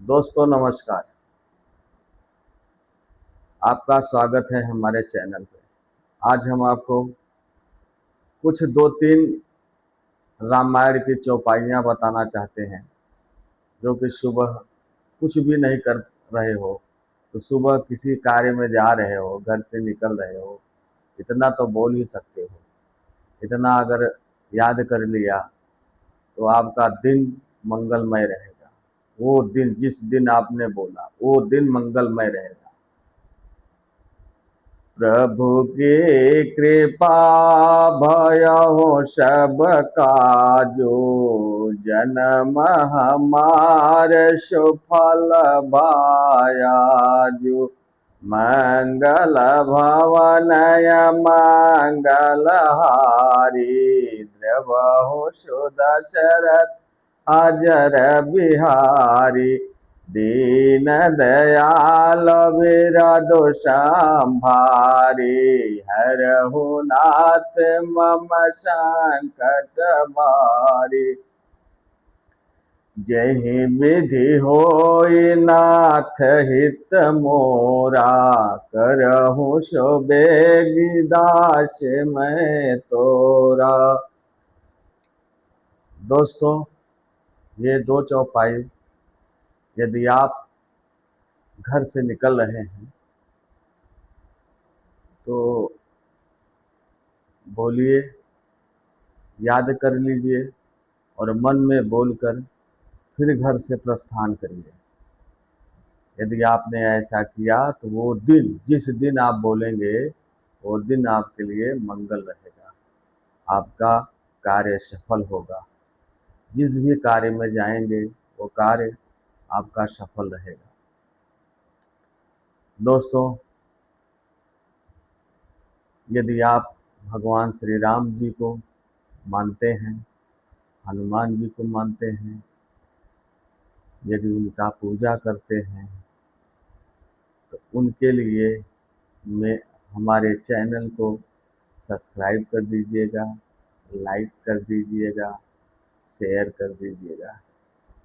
दोस्तों नमस्कार। आपका स्वागत है हमारे चैनल पे। आज हम आपको कुछ दो तीन रामायण की चौपाइयाँ बताना चाहते हैं। जो कि सुबह कुछ भी नहीं कर रहे हो तो सुबह किसी कार्य में जा रहे हो, घर से निकल रहे हो, इतना तो बोल ही सकते हो। इतना अगर याद कर लिया तो आपका दिन मंगलमय रहेगा। वो दिन जिस दिन आपने बोला वो दिन मंगलमय रहेगा। प्रभु की कृपा भयउ सब काजो, जन्म हमार सुफल भायाजो। मंगल भवनय मंगल हारी, द्रवहु सुदशरथ अजर बिहारी। दीन दयाल विरधु संभारी, हरहु नाथ मम संकट भारी। जहि विधि होई नाथ हित मोरा, करहु सो बेगी दास मैं तोरा। दोस्तों, ये दो चौपाई यदि आप घर से निकल रहे हैं तो बोलिए, याद कर लीजिए और मन में बोलकर फिर घर से प्रस्थान करिए। यदि आपने ऐसा किया तो वो दिन जिस दिन आप बोलेंगे वो दिन आपके लिए मंगल रहेगा। आपका कार्य सफल होगा। जिस भी कार्य में जाएंगे वो कार्य आपका सफल रहेगा। दोस्तों, यदि आप भगवान श्री राम जी को मानते हैं, हनुमान जी को मानते हैं, यदि उनका पूजा करते हैं तो उनके लिए मैं हमारे चैनल को सब्सक्राइब कर दीजिएगा, लाइक कर दीजिएगा, शेयर कर दीजिएगा।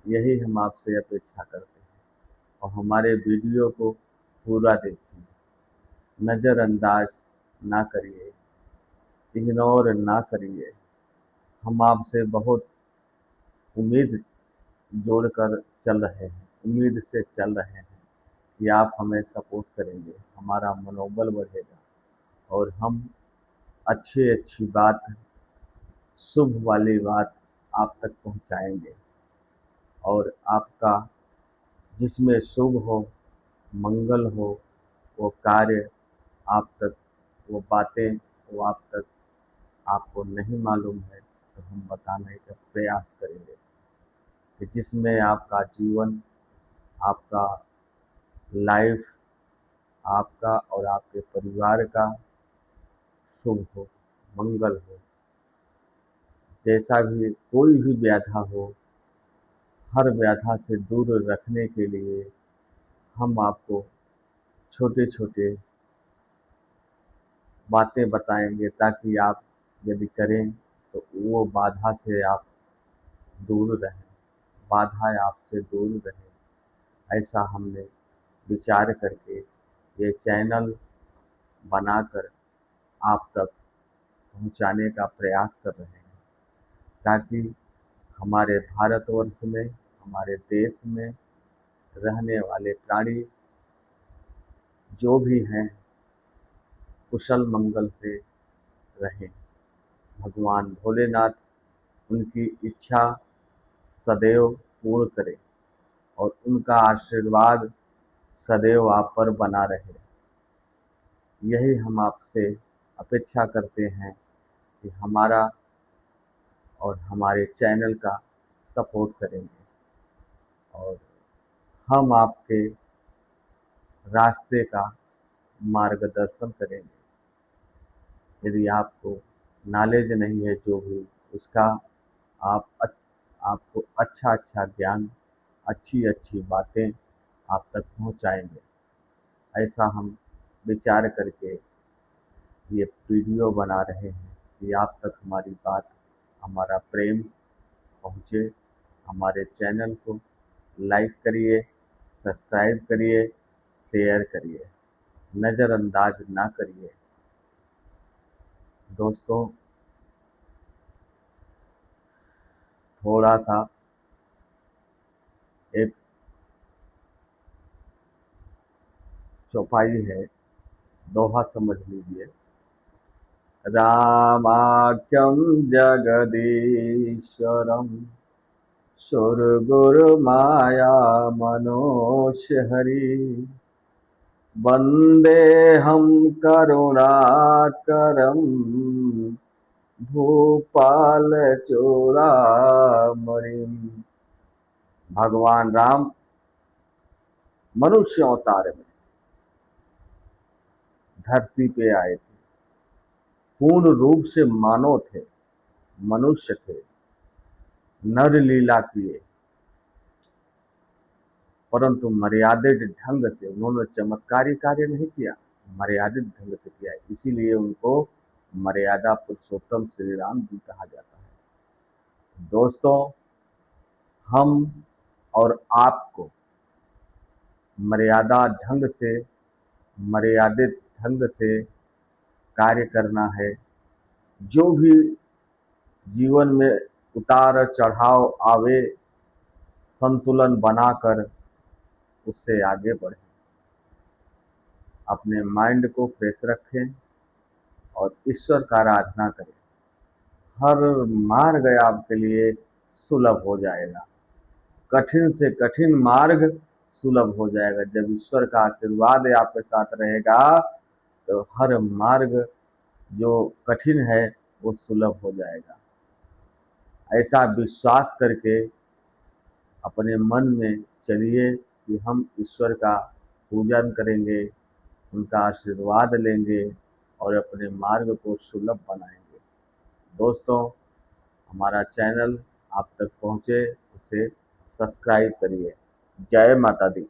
यही हम आपसे अपेक्षा करते हैं। और हमारे वीडियो को पूरा देखिए, नज़रअंदाज ना करिए, इग्नोर ना करिए। हम आपसे बहुत उम्मीद जोड़कर चल रहे हैं, उम्मीद से चल रहे हैं कि आप हमें सपोर्ट करेंगे, हमारा मनोबल बढ़ेगा और हम अच्छी अच्छी बात, शुभ वाली बात आप तक पहुंचाएंगे। और आपका जिसमें शुभ हो, मंगल हो, वो कार्य आप तक, वो बातें वो आप तक आपको नहीं मालूम है तो हम बताने का प्रयास करेंगे कि जिसमें आपका जीवन, आपका लाइफ, आपका और आपके परिवार का शुभ हो, मंगल हो। जैसा भी कोई भी व्याधा हो, हर व्याधा से दूर रखने के लिए हम आपको छोटे छोटे बातें बताएंगे ताकि आप यदि करें तो वो बाधा से आप दूर रहें, बाधाएं आपसे दूर रहें। ऐसा हमने विचार करके ये चैनल बनाकर आप तक पहुंचाने का प्रयास कर रहे हैं ताकि हमारे भारतवर्ष में, हमारे देश में रहने वाले प्राणी जो भी हैं कुशल मंगल से रहें। भगवान भोलेनाथ उनकी इच्छा सदैव पूर्ण करें और उनका आशीर्वाद सदैव आप पर बना रहे। यही हम आपसे अपेक्षा करते हैं कि हमारा और हमारे चैनल का सपोर्ट करेंगे और हम आपके रास्ते का मार्गदर्शन करेंगे। यदि आपको नॉलेज नहीं है जो भी उसका, आप आपको अच्छा अच्छा ज्ञान, अच्छी अच्छी बातें आप तक पहुंचाएंगे। ऐसा हम विचार करके ये वीडियो बना रहे हैं कि आप तक हमारी बात, हमारा प्रेम पहुँचे। हमारे चैनल को लाइक करिए, सब्सक्राइब करिए, शेयर करिए, नज़रअंदाज ना करिए। दोस्तों, थोड़ा सा एक चौपाई है, दोहा समझ लीजिए। रामाख्यं जगदीश्वरं सुरगुरुमाया मनोषहरि वन्देऽहं करुणाकरं भूपालचूड़ामणिम्। भगवान राम मनुष्य अवतार में धरती पे आए थे। पूर्ण रूप से मानव थे, मनुष्य थे, नर लीला किए, परंतु मर्यादित ढंग से। उन्होंने चमत्कारी कार्य नहीं किया, मर्यादित ढंग से किया, इसीलिए उनको मर्यादा पुरुषोत्तम श्री राम जी कहा जाता है। दोस्तों, हम और आपको मर्यादा ढंग से, मर्यादित ढंग से कार्य करना है। जो भी जीवन में उतार चढ़ाव आवे, संतुलन बनाकर उससे आगे बढ़ें। अपने माइंड को फ्रेश रखें और ईश्वर का आराधना करें। हर मार्ग आपके लिए सुलभ हो जाएगा, कठिन से कठिन मार्ग सुलभ हो जाएगा। जब ईश्वर का आशीर्वाद आपके साथ रहेगा तो हर मार्ग जो कठिन है वो सुलभ हो जाएगा। ऐसा विश्वास करके अपने मन में चलिए कि हम ईश्वर का पूजन करेंगे, उनका आशीर्वाद लेंगे और अपने मार्ग को सुलभ बनाएंगे। दोस्तों, हमारा चैनल आप तक पहुँचे उसे सब्सक्राइब करिए। जय माता दी।